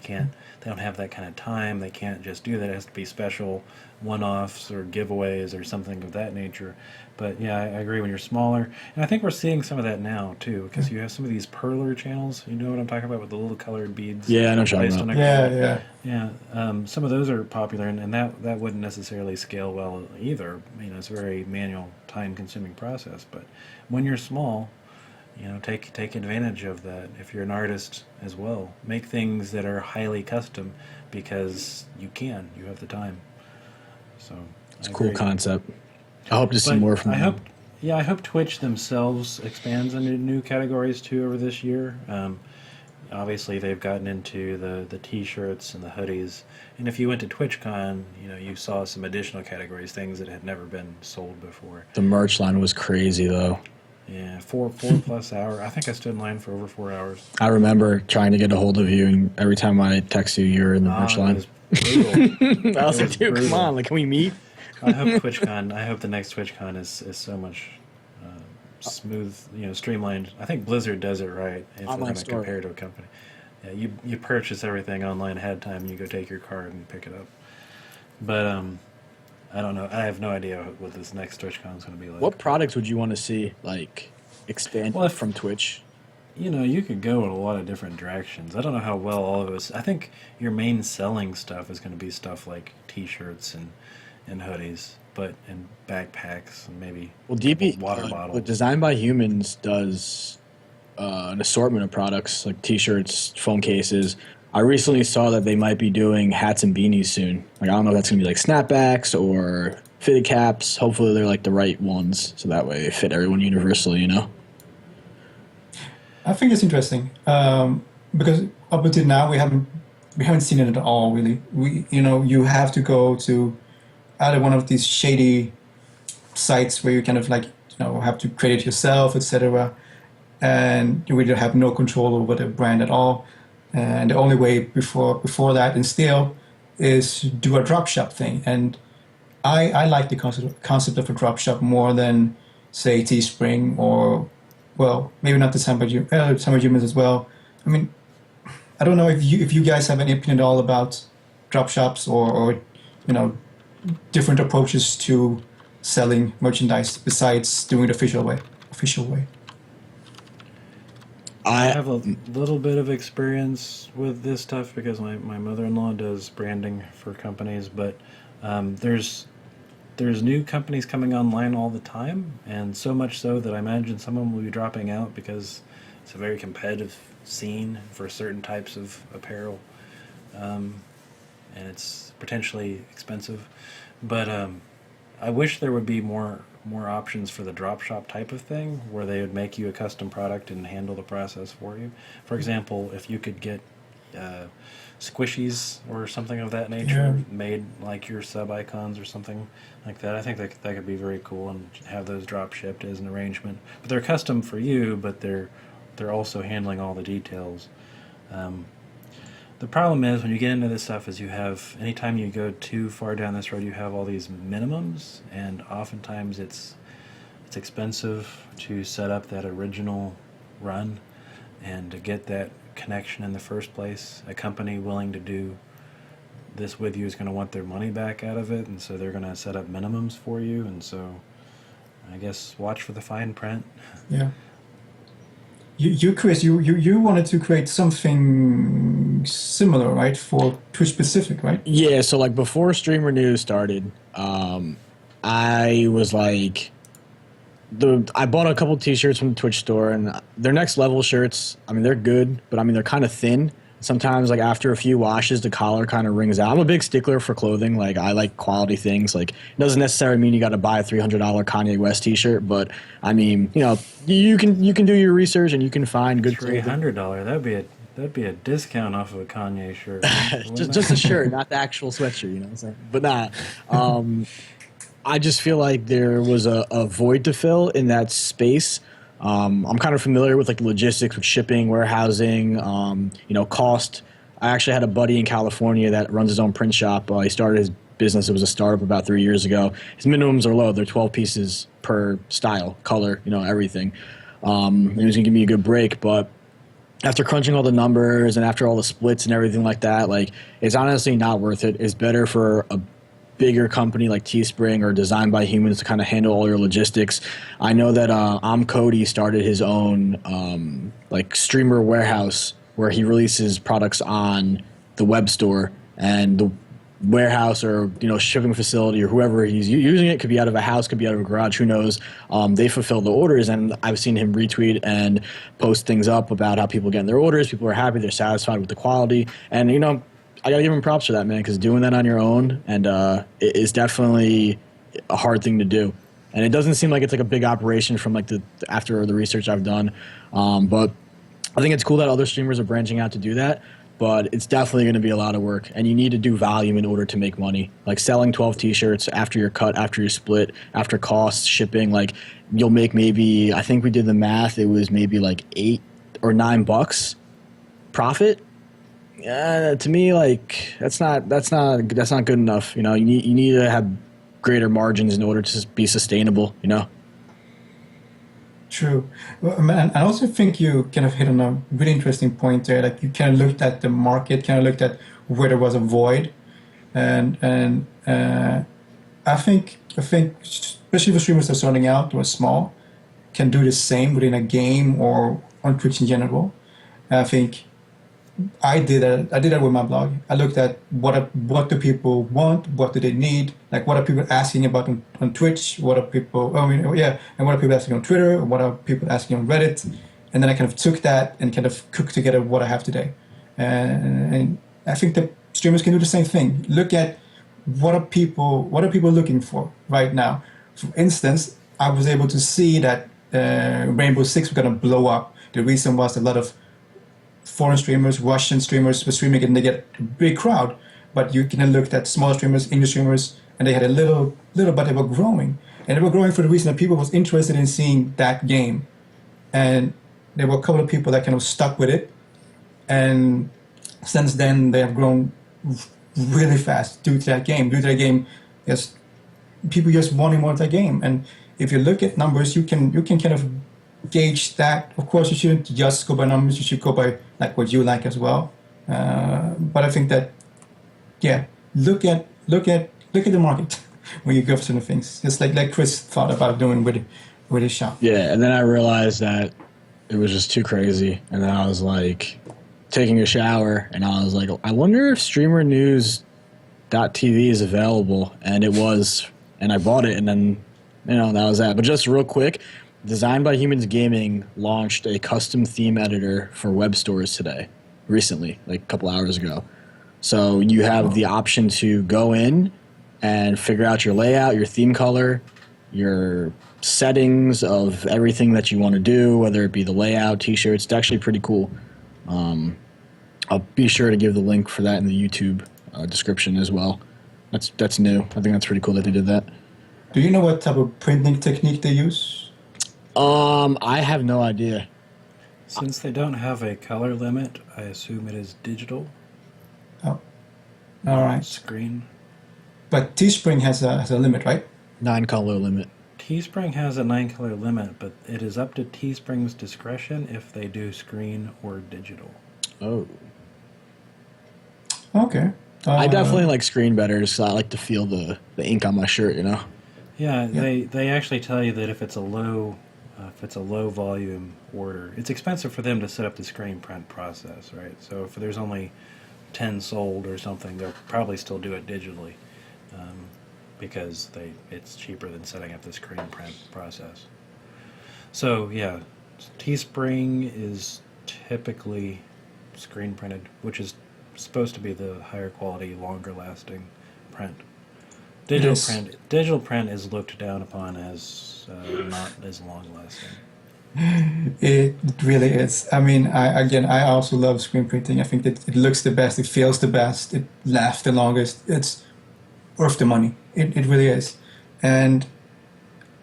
don't have that kind of time. They can't just do that. It has to be special one-offs or giveaways or something of that nature. But yeah, I agree when you're smaller. And I think we're seeing some of that now, too, because you have some of these perler channels. You know what I'm talking about with the little colored beads? Yeah, I know what you're talking about. Yeah. Some of those are popular, and that wouldn't necessarily scale well either. It's a very manual, time-consuming process. But when you're small, take advantage of that. If you're an artist as well, make things that are highly custom because you have the time. So it's a cool concept. I hope to see more from them. I hope Twitch themselves expands into new categories too over this year. Obviously, they've gotten into the T-shirts and the hoodies, and if you went to TwitchCon, you saw some additional categories, things that had never been sold before. The merch line was crazy, though. Yeah, 4+ hour. I think I stood in line for over 4 hours. I remember trying to get a hold of you, and every time I text you, you're in the merch line. It was brutal. I was like, dude, come on, can we meet? I hope the next TwitchCon is so much smooth, streamlined. I think Blizzard does it right if they're going to compare to a company. Yeah, you purchase everything online ahead of time, and you go take your card and pick it up. But I don't know. I have no idea what this next TwitchCon is going to be like. What products would you want to see expand from Twitch? You could go in a lot of different directions. I don't know how well all of us. I think your main selling stuff is going to be stuff like T-shirts and hoodies, and backpacks and maybe water bottles. Design by Humans does an assortment of products like T-shirts, phone cases. I recently saw that they might be doing hats and beanies soon. I don't know if that's going to be snapbacks or fitted caps. Hopefully they're the right ones, so that way they fit everyone universally, I think it's interesting because up until now we haven't seen it at all really. You have to go to either one of these shady sites where you kind of have to create it yourself, etc. And you really have no control over the brand at all. And the only way before that and still is do a drop shop thing. And I like the concept of a drop shop more than say Teespring or, well, maybe not the Summer Humans as well. I mean, I don't know if you guys have any opinion at all about drop shops or different approaches to selling merchandise besides doing it official way. I I have a little bit of experience with this stuff because my mother-in-law does branding for companies, but there's new companies coming online all the time, and so much so that I imagine someone will be dropping out because it's a very competitive scene for certain types of apparel, and it's potentially expensive. But I wish there would be more options for the drop shop type of thing where they would make you a custom product and handle the process for you. For example, if you could get uh, squishies or something of that Yeah. nature made like your sub icons or something like that, I think that could be very cool and have those drop shipped as an arrangement. But they're custom for you, but they're also handling all the details. Um, the problem is when you get into this stuff is you have anytime you go too far down this road you have all these minimums, and oftentimes it's expensive to set up that original run and to get that connection in the first place. A company willing to do this with you is going to want their money back out of it, and so they're going to set up minimums for you, and so I guess watch for the fine print. Yeah. Chris, you wanted to create something similar, right? For Twitch specific, right? Yeah, so like before Streamer News started, I was like, I bought a couple T-shirts from the Twitch store, and their next level shirts. I mean, they're good, but I mean they're kind of thin. Sometimes, like after a few washes, the collar kind of wrings out. I'm a big stickler for clothing. Like I like quality things. Like it doesn't necessarily mean you got to buy a $300 Kanye West T-shirt, but I mean, you can do your research and you can find good Three clothing. hundred dollar that'd be a discount off of a Kanye shirt, wouldn't just a it? shirt, not the actual sweatshirt. You know what I'm saying? But nah. Um, I just feel like there was a void to fill in that space. I'm kind of familiar with like logistics with shipping, warehousing, cost. I actually had a buddy in California that runs his own print shop. He started his business. It was a startup about 3 years ago. His minimums are low. They're 12 pieces per style, color, everything. And he was gonna give me a good break, but after crunching all the numbers and after all the splits and everything like that, like it's honestly not worth it. It's better for a bigger company like Teespring or Designed by Humans to kind of handle all your logistics. I know that Cody started his own like streamer warehouse where he releases products on the web store, and the warehouse or shipping facility or whoever he's using it could be out of a house, could be out of a garage, who knows. They fulfill the orders, and I've seen him retweet and post things up about how people getting their orders, people are happy, they're satisfied with the quality, and I gotta give him props for that, man, because doing that on your own and it is definitely a hard thing to do, and it doesn't seem like it's like a big operation from like the after the research I've done, but I think it's cool that other streamers are branching out to do that. But it's definitely going to be a lot of work, and you need to do volume in order to make money. Like selling 12 T-shirts after your cut, after your split, after costs, shipping, like you'll make maybe, I think we did the math, it was maybe like $8 or $9 profit. Yeah, to me, like that's not good enough. You need to have greater margins in order to be sustainable. True. Well, and I also think you kind of hit on a really interesting point there. Like you kind of looked at the market, kind of looked at where there was a void, and I think especially for streamers that are starting out or small, can do the same within a game or on Twitch in general. I think I did that with my blog. I looked at what do people want, what do they need, like what are people asking about on Twitch, what are people yeah, and what are people asking on Twitter, what are people asking on Reddit, and then I kind of took that and kind of cooked together what I have today. And I think that streamers can do the same thing. Look at what are people looking for right now. For instance, I was able to see that Rainbow Six was gonna blow up. The reason was a lot of foreign streamers, Russian streamers were streaming and they get a big crowd. But you can look at small streamers, indie streamers, and they had a little, but they were growing. And they were growing for the reason that people was interested in seeing that game. And there were a couple of people that kind of stuck with it. And since then, they have grown really fast due to that game. Due to that game, yes, people just wanting more of that game. And if you look at numbers, you can kind of gauge that. Of course, you shouldn't just go by numbers. You should go by like what you like as well. But I think that yeah, look at the market when you go for certain things. Just like Chris thought about doing with his shop. Yeah, and then I realized that It was just too crazy. And then I was like taking a shower, and I was like, I wonder if StreamerNews.tv is available, and it was, and I bought it, and then that was that. But just real quick, Designed by Humans Gaming launched a custom theme editor for web stores today, recently, like a couple hours ago. So you have the option to go in and figure out your layout, your theme color, your settings of everything that you want to do, whether it be the layout, t-shirts. It's actually pretty cool. I'll be sure to give the link for that in the YouTube description as well. That's new. I think that's pretty cool that they did that. Do you know what type of printing technique they use? I have no idea. Since they don't have a color limit, I assume it is digital. Oh, all right. Screen. But Teespring has a limit, right? 9-color limit. Teespring has a 9-color limit, but it is up to Teespring's discretion if they do screen or digital. Oh. Okay. I definitely like screen better because I like to feel the ink on my shirt, Yeah, they actually tell you that if it's a low volume order, it's expensive for them to set up the screen print process, right? So if there's only 10 sold or something, they'll probably still do it digitally because it's cheaper than setting up the screen print process. So yeah, Teespring is typically screen printed, which is supposed to be the higher quality, longer lasting print. Digital print is looked down upon as not as long lasting. It really is. I mean, I also love screen printing. I think that it looks the best, it feels the best, it lasts the longest. It's worth the money. It really is. And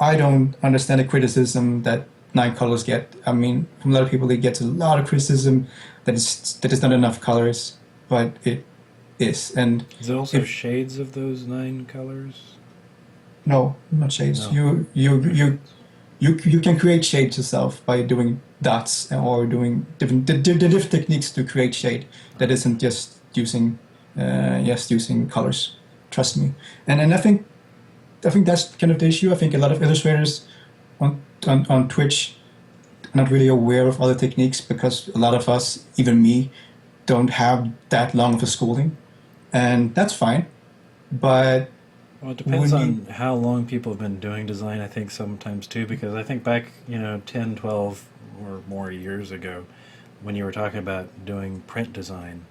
I don't understand the criticism that 9 colors get. I mean, from a lot of people, it gets a lot of criticism that it's not enough colors, but it is. And is there also shades of those 9 colors? No, not shades. No. You can create shades yourself by doing dots or doing different techniques to create shade. That isn't just using colors. Trust me. And I think that's kind of the issue. I think a lot of illustrators on Twitch are not really aware of other techniques because a lot of us, even me, don't have that long of a schooling, and that's fine. But well, it depends on how long people have been doing design, I think, sometimes too, because I think back, 10, 12 or more years ago, when you were talking about doing print design,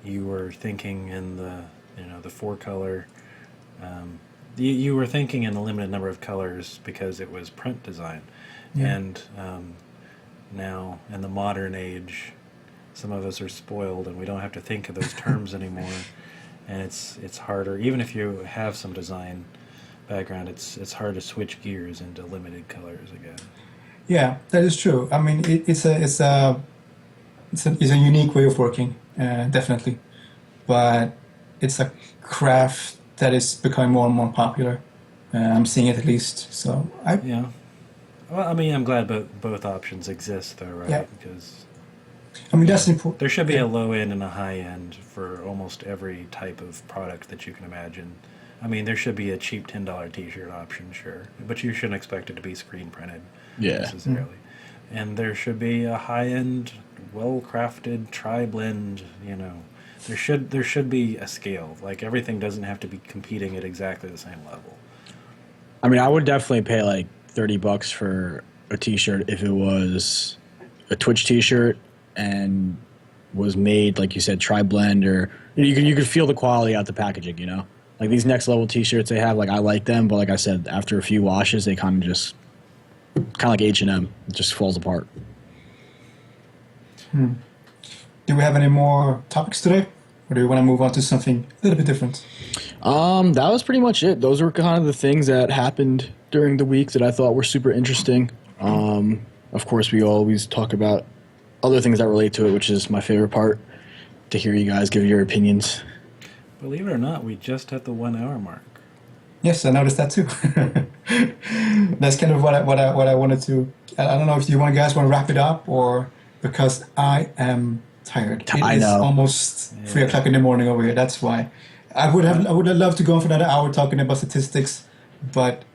you were thinking in the 4-color, you were thinking in a limited number of colors because it was print design. Yeah. And now, in the modern age, some of us are spoiled and we don't have to think of those terms anymore. And it's harder, even if you have some design background, it's hard to switch gears into limited colors again. Yeah, that is true. I mean, it's a unique way of working, definitely, but it's a craft that is becoming more and more popular. I'm seeing it at least. So yeah. Well, I mean, I'm glad both options exist, though, right? Yeah. Because I mean, that's important. There should be a low end and a high end for almost every type of product that you can imagine. I mean, there should be a cheap $10 t-shirt option, sure, but you shouldn't expect it to be screen printed necessarily. Mm-hmm. And there should be a high end, well crafted tri-blend. There should be a scale. Like everything doesn't have to be competing at exactly the same level. I mean, I would definitely pay like $30 for a t-shirt if it was a Twitch t-shirt and was made, like you said, tri-blend, or you could feel the quality out the packaging, Like these next level t-shirts they have, like I like them, but like I said, after a few washes, they kind of like H&M, it just falls apart. Do we have any more topics today? Or do we want to move on to something a little bit different? That was pretty much it. Those were kind of the things that happened during the week that I thought were super interesting. Of course, we always talk about other things that relate to it, which is my favorite part, to hear you guys give your opinions. Believe it or not, we just hit the 1 hour mark. Yes, I noticed that too. That's kind of what I wanted to. I don't know if you guys want to wrap it up, or because I am tired. It is almost 3 o'clock in the morning over here. That's why I would have loved to go on for another hour talking about statistics, but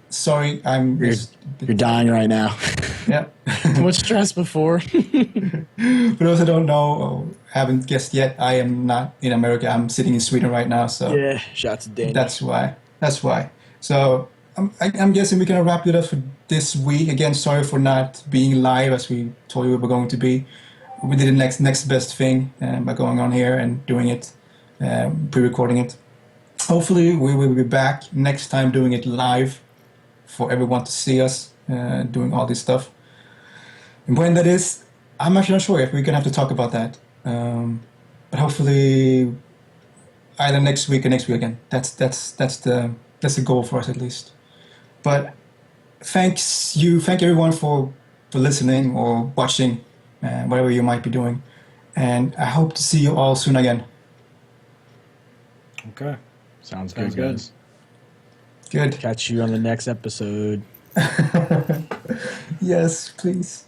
sorry, You're dying right now. Yeah. Too much stress before. For those who don't know or haven't guessed yet, I am not in America. I'm sitting in Sweden right now, so Yeah, shots of Daniel. that's why. That's why. So I'm guessing we can wrap it up for this week. Again, sorry for not being live as we told you we were going to be. We did the next best thing by going on here and doing it, pre-recording it. Hopefully, we will be back next time doing it live for everyone to see us doing all this stuff. And when that is, I'm actually not sure if we're gonna have to talk about that. But hopefully, either next week or next week again. That's the goal for us at least. But thank everyone for listening or watching, whatever you might be doing, and I hope to see you all soon again. Okay. Sounds Sounds good, good. guys. Good. Catch you on the next episode. Yes, please.